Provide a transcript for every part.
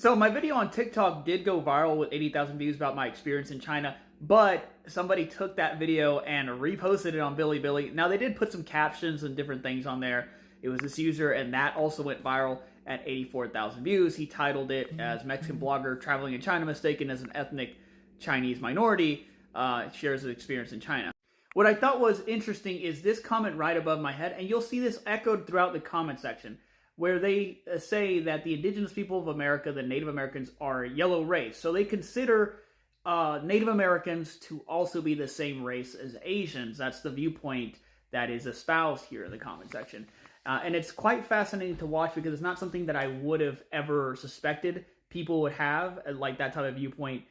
So my video on TikTok did go viral with 80,000 views about my experience in China, but somebody took that video and reposted it on Bilibili. Now they did put some captions and different things on there. It was this user, and that also went viral at 84,000 views. He titled it as Mexican blogger traveling in China mistaken as an ethnic Chinese minority, shares his experience in China. What I thought was interesting is this comment right above my head, and you'll see this echoed throughout the comment section, where they say that the indigenous people of America, the Native Americans, are a yellow race. So they consider Native Americans to also be the same race as Asians. That's the viewpoint that is espoused here in the comment section. And it's quite fascinating to watch because it's not something that I would have ever suspected people would have, like that type of viewpoint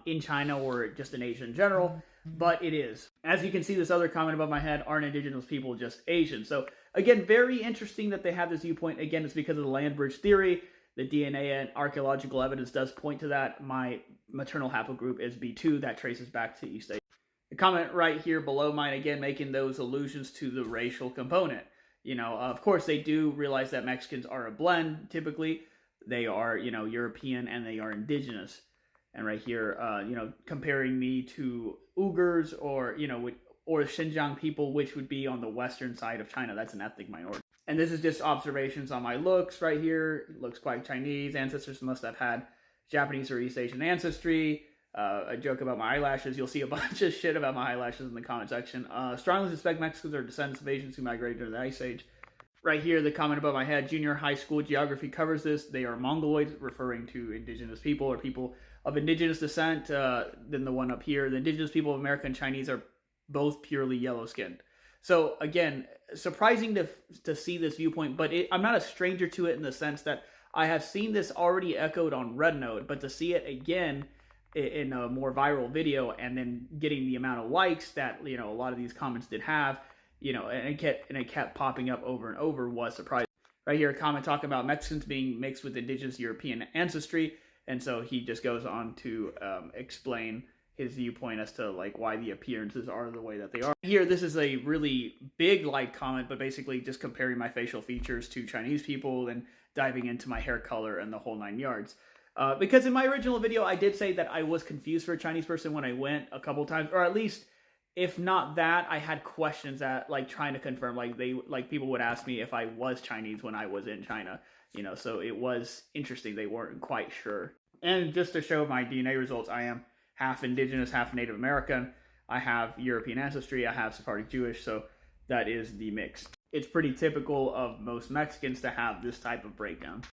in China or just in Asia in general. But it is. As you can see, this other comment above my head, aren't indigenous people just Asian? So again, very interesting that they have this viewpoint. Again, it's because of the land bridge theory. The DNA and archaeological evidence does point to that. My maternal haplogroup is B2. That traces back to East Asia. The comment right here below mine, again, making those allusions to the racial component. You know, of course, they do realize that Mexicans are a blend, typically. They are, European and they are indigenous. And right here, comparing me to Uyghurs or Xinjiang people, which would be on the western side of China. That's an ethnic minority. And this is just observations on my looks right here. It looks quite Chinese. Ancestors must have had Japanese or East Asian ancestry. A joke about my eyelashes. You'll see a bunch of shit about my eyelashes in the comment section. Strongly suspect Mexicans are descendants of Asians who migrated during the Ice Age. Right here, the comment above my head, junior high school geography covers this. They are Mongoloids, referring to indigenous people or people of indigenous descent. Then the one up here, the indigenous people of America and Chinese are both purely yellow-skinned. So again, surprising to see this viewpoint, but I'm not a stranger to it in the sense that I have seen this already echoed on RedNode, but to see it again in a more viral video and then getting the amount of likes that a lot of these comments did have, and it kept popping up over and over was surprising. Right here, a comment talking about Mexicans being mixed with indigenous European ancestry, and so he just goes on to explain his viewpoint as to why the appearances are the way that they are. Here, this is a really big comment, but basically just comparing my facial features to Chinese people and diving into my hair color and the whole 9 yards. Because in my original video, I did say that I was confused for a Chinese person when I went a couple times, or at least, if not that, I had questions that trying to confirm, people would ask me if I was Chinese when I was in China, so it was interesting. They weren't quite sure. And just to show my DNA results, I am half indigenous, half Native American. I have European ancestry. I have Sephardic Jewish, so that is the mix. It's pretty typical of most Mexicans to have this type of breakdown.